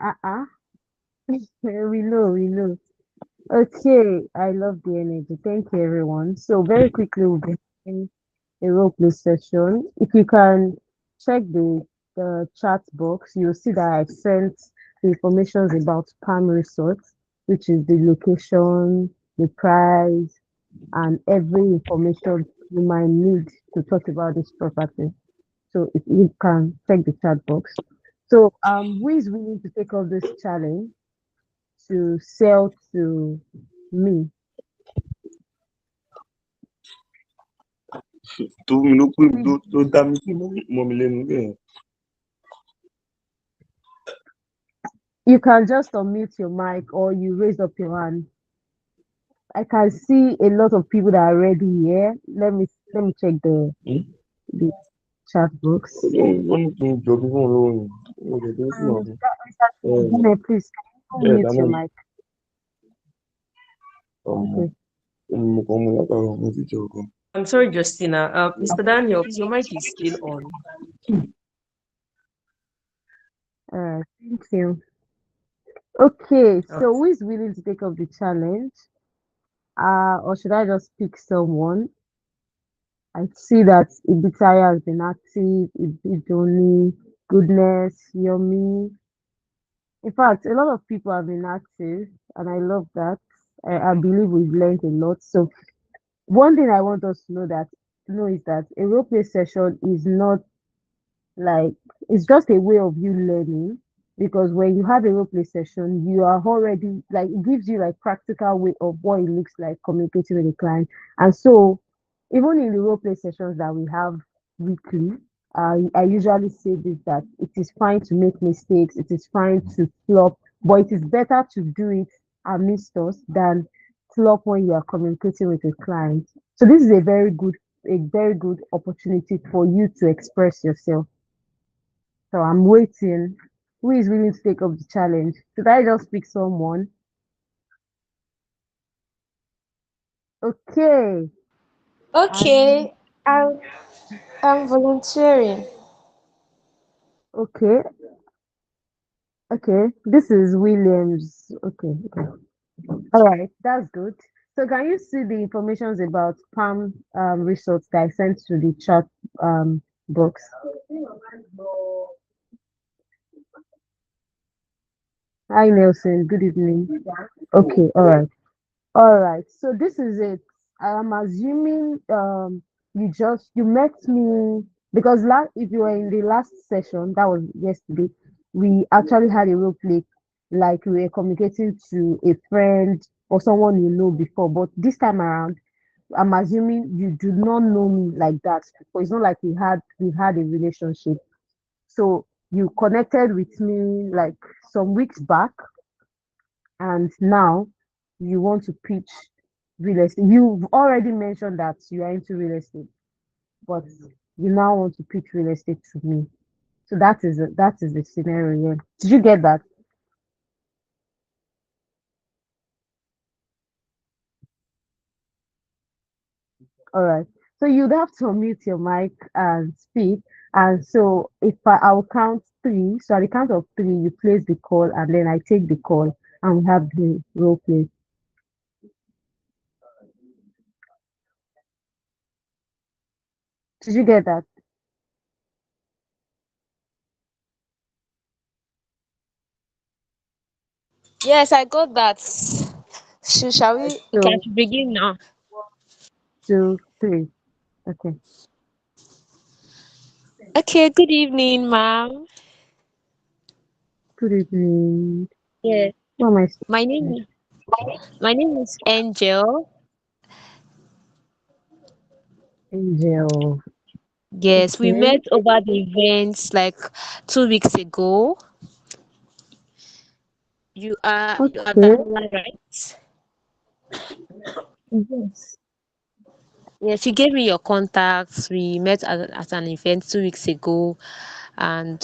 we know. Okay, I love the energy. Thank you, everyone. So very quickly, we'll be having a role play session. If you can check the chat box, you'll see that I sent the information about Palm Resort, which is the location, the price, and every information you might need to talk about this property. So if you can check the chat box. So who is willing to take up this challenge to sell to me? Tó mi ló pè Who is tó dá mi mọ́ mi lẹ́nu bẹ́ẹ̀. You can just unmute your mic or you raise up your hand. I can see a lot of people that are already here. Let me check the chat box. Wọ́n ní kí n jọ bí wọ́n lóhùn mo lè dé sí wọn. Gune, please, can you mute your mic? Okay. Mo kàn mú látàrọ mo ti jẹ ọkàn. I'm sorry, Justina. Mr. Daniel, please, your mic is still on. Thank you. Okay, so who is willing to take up the challenge? Or should I just pick someone? I see that Ibitaya has been active, Ibidoni, Goodness, Yomi. In fact, a lot of people have been active, and I love that. I believe we've learned a lot. So one thing I want us to know is that a role play session is not like it's just a way of you learning, because when you have a role play session you are already like it gives you like practical way of what it looks like communicating with the client. And so even in the role play sessions that we have weekly, I usually say this, that it is fine to make mistakes, it is fine to flop, but it is better to do it amidst us than flop when you are communicating with a client. So this is a very good opportunity for you to express yourself. So I'm waiting. Who is willing to take up the challenge? Should I just pick someone? Okay. Okay, I'm volunteering. Okay. Okay. This is Williams. Okay. Okay. All right. That's good. So can you see the informations about Palm Resorts that I sent to the chat box? Hi Nelson. Good evening. Okay. All right. All right. So this is it. I'm assuming you met me because last if you were in the last session, that was yesterday, we actually had a role play, like we were communicating to a friend or someone you know before. But this time around, I'm assuming you do not know me like that before. It's not like we had a relationship. So you connected with me like some weeks back, and now you want to pitch real estate. You've already mentioned that you are into real estate, but you now want to pitch real estate to me. So that is the scenario here. Did you get that? All right. So you'd have to unmute your mic and speak. And so if I'll count three, so at the count of three, you place the call, and then I take the call, and we have the role play. Did you get that? Yes, I got that. Shall Right. we? Okay, I So should begin now. 2, 3. Okay. Okay, good evening, ma'am. Good evening. Yes, What am I my saying? name is Angel. Angel. Yes, we Okay. met over the events like 2 weeks ago. You are Okay. Damola, right? Yes. Yes, you gave me your contacts. We met at an event 2 weeks ago, and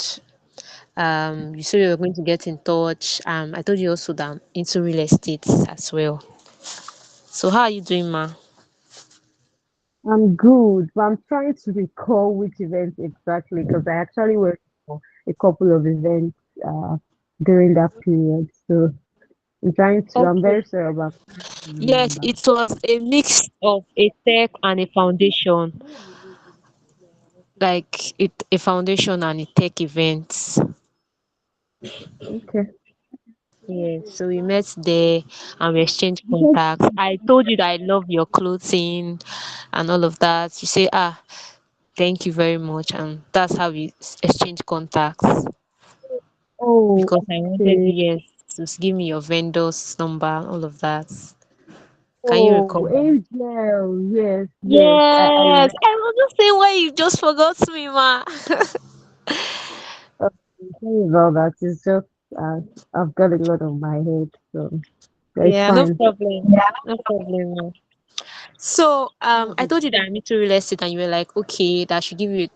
you said you were going to get in touch. I told you also that I'm into real estate as well. So how are you doing, ma? I'm good, but I'm trying to recall which event exactly because I actually went for a couple of events uh, during that period. So I'm very Okay. sorry about Yes, remember. it was a mix of a tech and a foundation, like a foundation and a tech event. Okay. Yes, so we met there and we exchanged contacts. I told you that I love your clothing and all of that. You say, thank you very much. And that's how we exchanged contacts Oh, because I wanted okay. you, yes, to give me your vendor's number, all of that. Can you recall Oh, that? Angel. Yes, yes. I Yes, remember. I was just saying why you just forgot me, ma. Sorry about that. It's just I've got a lot on my head, so it's Yeah, no fine. problem. No problem. Ma. So, I told you that I'm into real estate, and you were like, okay, that I should give you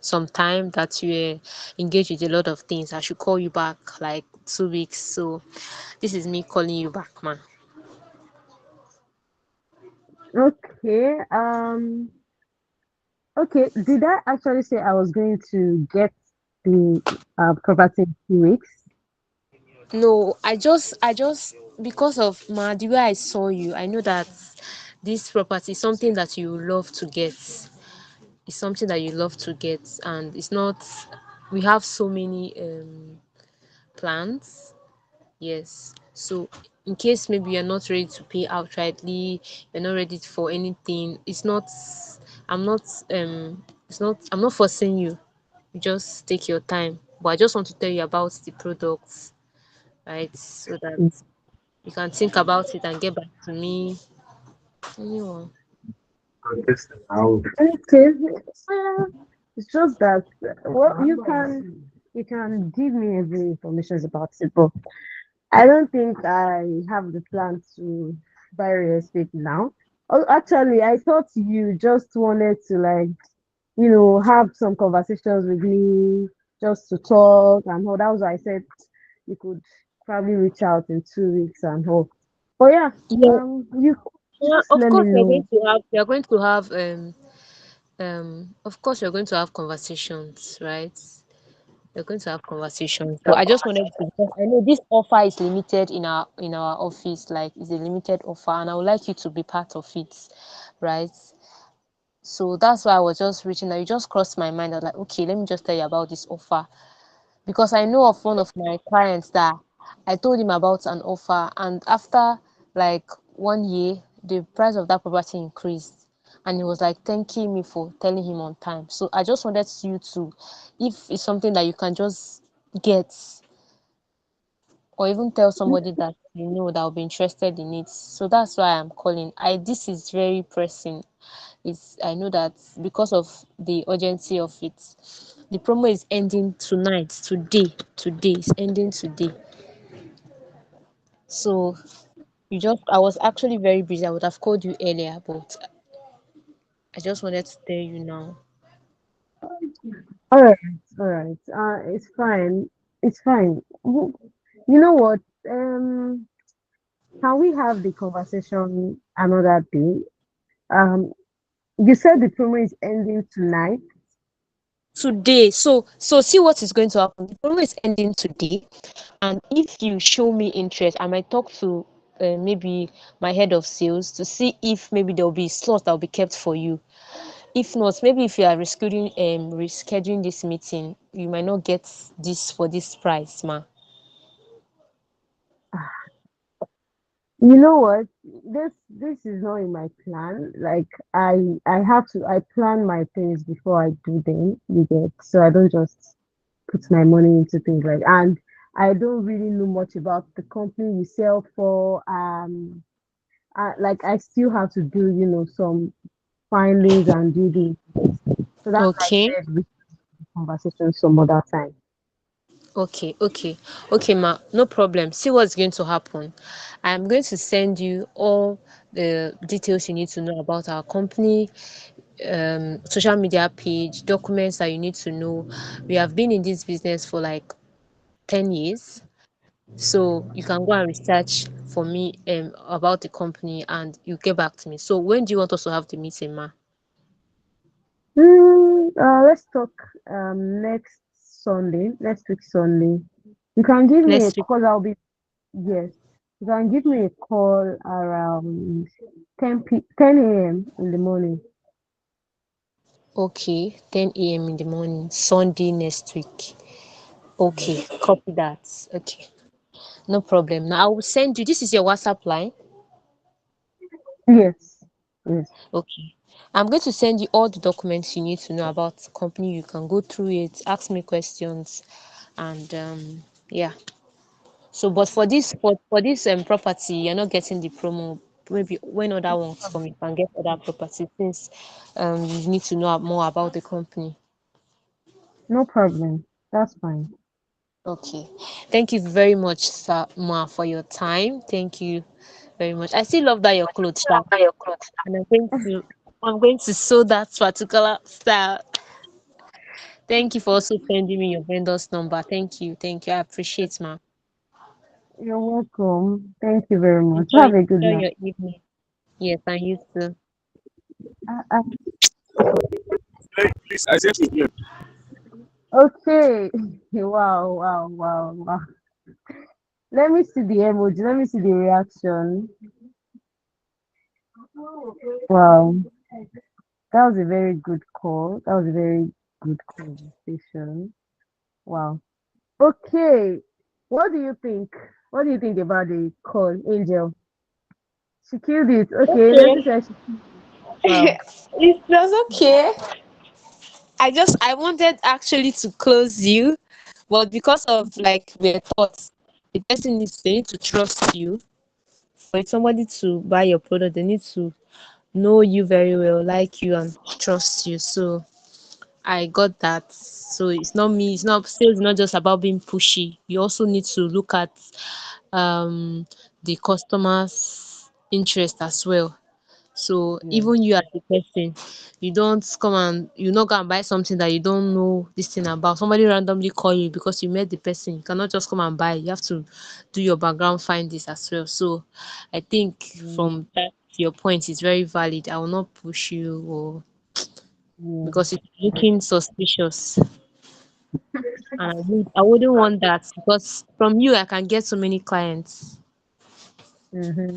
some time that you were engaged with a lot of things. I should call you back like 2 weeks. So, this is me calling you back, man. Okay. Okay. Did I actually say I was going to get the property in 2 weeks? No, I just because of the way I saw you, I know that this property is something that you love to get. It's something that you love to get, and it's not. We have so many plans. Yes. So in case maybe you're not ready to pay outrightly, you're not ready for anything. I'm not I'm not forcing you. You just take your time. But I just want to tell you about the products, right? So that you can think about it and get back to me. Anyone. Okay. It's just that well, you can give me every information about it, but I don't think I have the plan to buy real estate now. Oh, actually, I thought you just wanted to have some conversations with me just to talk and all. That was why I said you could probably reach out in 2 weeks and all. But yeah, Yeah, you yeah, just of let me course know. we are going to have of course we're going to have conversations, right? We're going to have conversations. But I just wanted to because I know this offer is limited in our office, like it's a limited offer, and I would like you to be part of it, right? So that's why I was just reaching out. You just crossed my mind. I was like, okay, let me just tell you about this offer. Because I know of one of my clients that I told him about an offer, and after like 1 year, the price of that property increased, and he was like thanking me for telling him on time. So I just wanted you to, if it's something that you can just get, or even tell somebody that you know that will be interested in it. So that's why I'm calling. This is very pressing. It's I know that because of the urgency of it. The promo is ending tonight, today. Today is ending today. So I was actually very busy. I would have called you earlier, but I just wanted to tell you now. All right, all right. It's fine. It's fine. You know what? Can we have the conversation another day? Um, you said the promo is ending tonight. Today, so see what is going to happen. The promo is ending today, and if you show me interest, I might talk to maybe my head of sales to see if maybe there will be slots that will be kept for you. If not, maybe if you are rescheduling this meeting, you might not get this for this price, ma. You know what? This is not in my plan. Like I plan my things before I do them. You get so I don't just put my money into things like and I don't really know much about the company we sell for. Like I still have to do some findings and due diligence. So that's why I Okay. said we conversation some other time. Okay, ma, no problem. See what's going to happen. I'm going to send you all the details you need to know about our company, social media page, documents that you need to know. We have been in this business for like 10 years. So you can go and research for me about the company and you get back to me. So when do you want us to have the meeting, ma? Let's talk next Sunday, next week Sunday. You can give me a Next week. call. Yes. You can give me a call around 10 a.m. in the morning. Okay, 10 a.m. in the morning, Sunday next week. Okay, copy that. Okay. No problem. Now I will send you. This is your WhatsApp line. Yes. Yes. Okay. I'm going to send you all the documents you need to know about the company. You can go through it, ask me questions, and yeah. So, but for this property, you're not getting the promo. Maybe when other ones come, you can get other property since you need to know more about the company. No problem. That's fine. Okay. Thank you very much, sir, Ma, for your time. Thank you very much. I still love that your clothes, sir. And I'm going to sew that particular style. Thank you for also sending me your vendor's number. Thank you. Thank you. I appreciate, ma. You're welcome. Thank you very much. Enjoy Have a good enjoy night. your evening. Yes, and you too. Uh, Please, I said to you. okay. Wow, wow, wow, wow. Let me see the emoji. Let me see the reaction. Wow. That was a very good call. That was a very good conversation. Wow. Okay. What do you think? What do you think about the call, Angel? She killed it. Okay, Okay. Nancy said she killed it. Wow. It was okay. I wanted actually to close you, but because of like we're taught they need to trust you. For somebody to buy your product, they need to know you very well, like you and trust you. So I got that. So it's not me, it's not sales, is not just about being pushy. You also need to look at um the customer's interest as well. So Yeah. even you as a person, you don't come and you not go and buy something that you don't know this thing about. Somebody randomly call you because you met the person. You cannot just come and buy. You have to do your background find this as well. So I think Yeah. from that your point is very valid. I will not push you or Yeah. because it's looking suspicious. And I wouldn't want that because from you I can get so many clients. Mm-hmm.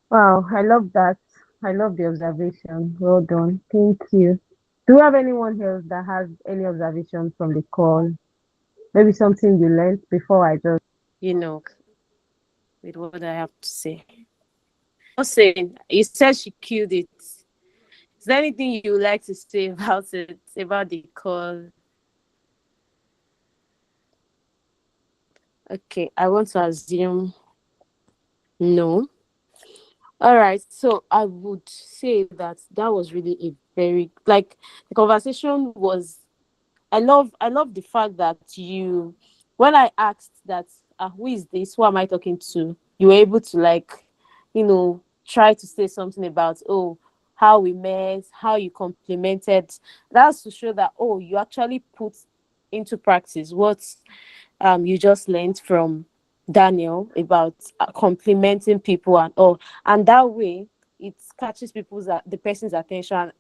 Wow. I love that. I love the observation. Well done. Thank you. Do you have anyone else that has any observation from the call? Maybe something you learned before I just. You know, with what I have to say. I'm not saying you said she killed it. Is there anything you would like to say about it, about the call? Okay, I want to assume no. All right, so I would say that that was really a very like the conversation was. I love the fact that you, when I asked that, who is this? Who am I talking to? You were able to like, try to say something about how we met, how you complimented. That's to show that you actually put into practice what you just learned from Daniel about complimenting people and all, and that way it catches the person's attention.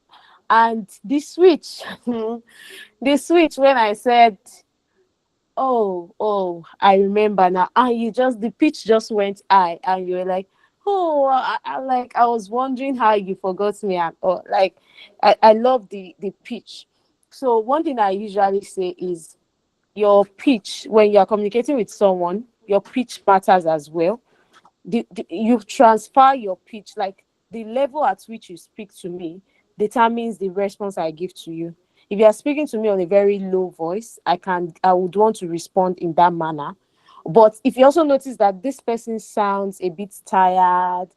And the switch, the switch when I said, oh, I remember now, and the pitch just went high, and you were like, oh, I was wondering how you forgot me, and all. Like, I love the pitch. So one thing I usually say is your pitch when you are communicating with someone, your pitch matters as well. You transfer your pitch, like the level at which you speak to me determines the response I give to you. If you are speaking to me on a very low voice, I would want to respond in that manner. But if you also notice that this person sounds a bit tired,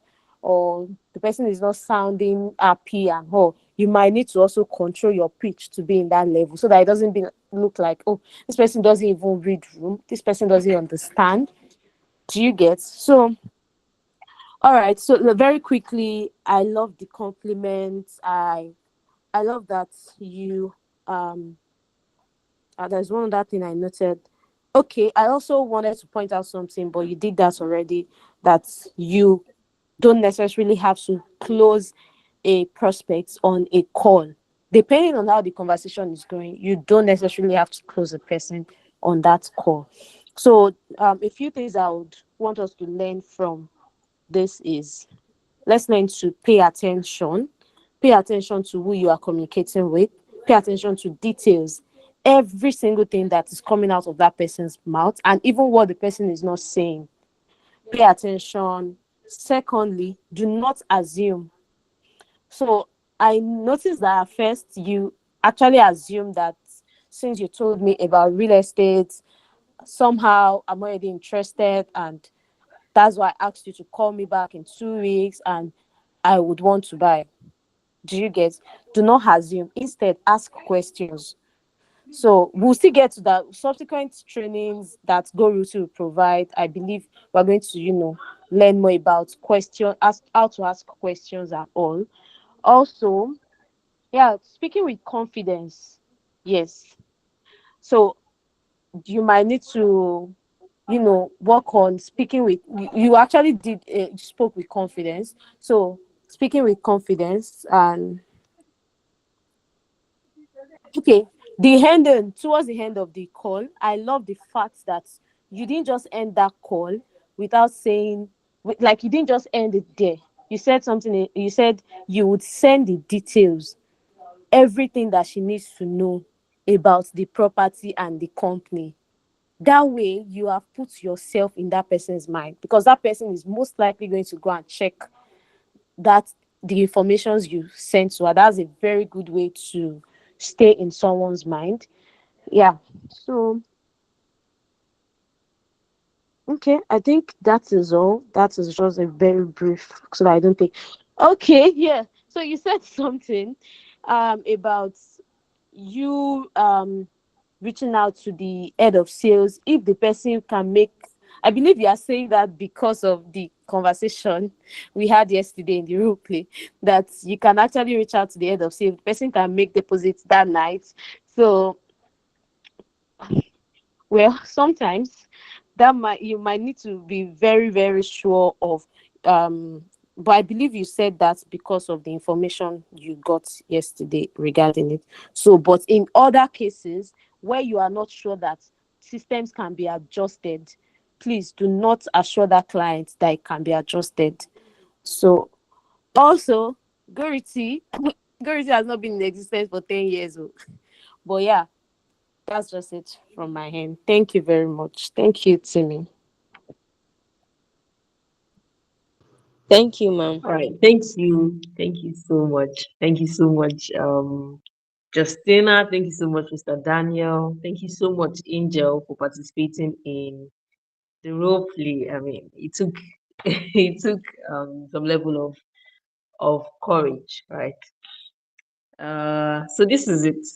or the person is not sounding happy and all, you might need to also control your pitch to be in that level so that it doesn't look like, oh, this person doesn't even read room, this person doesn't understand. Do you get? So all right, so very quickly, I love the compliments. I love that you there's one other thing I noted. Okay, I also wanted to point out something, but you did that already, that you don't necessarily have to close a prospect on a call. Depending on how the conversation is going, you don't necessarily have to close a person on that call. So a few things I would want us to learn from this is, let's learn to pay attention. Pay attention to who you are communicating with. Pay attention to details. Every single thing that is coming out of that person's mouth, and even what the person is not saying. Pay attention. Secondly, do not assume. So I noticed that at first you actually assumed that since you told me about real estate, somehow I'm already interested, and that's why I asked you to call me back in 2 weeks and I would want to buy. Do you get? Do not assume. Instead, ask questions. So we'll still get to that subsequent trainings that Gorutu will provide. I believe we're going to, learn more about how to ask questions and all. Also, yeah, speaking with confidence. Yes. So you might need to work on speaking with you actually did spoke with confidence, so speaking with confidence. And okay, towards the end of the call, I love the fact that you didn't just end that call without saying, like, you didn't just end it there. You said something. You said you would send the details, everything that she needs to know about the property and the company. That way you have put yourself in that person's mind, because that person is most likely going to go and check that the informations you sent to her. That's a very good way to stay in someone's mind. Yeah. So okay, I think that is all. That is just a very brief, so that I don't think. Okay, yeah. So you said something about you reaching out to the head of sales if the person can make. I believe you are saying that because of the conversation we had yesterday in the role play, that you can actually reach out to the head of sales. The person can make deposits that night. So, well, sometimes you might need to be very, very sure of. But I believe you said that because of the information you got yesterday regarding it. So, but in other cases where you are not sure that systems can be adjusted, please do not assure that client that it can be adjusted. So also, Gority Gority has not been in existence for 10 years. But yeah, that's just it from my end. Thank you very much. Thank you, Timmy. Thank you, ma'am. All right. Thanks you. Thank you so much. Thank you so much, Justina. Thank you so much, Mr. Daniel. Thank you so much, Angel, for participating in the role play. I mean, it took it took some level of courage, right? So this is it.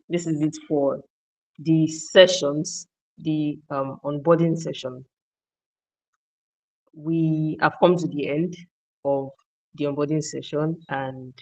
This is it for the sessions, the onboarding session. We have come to the end of the onboarding session, and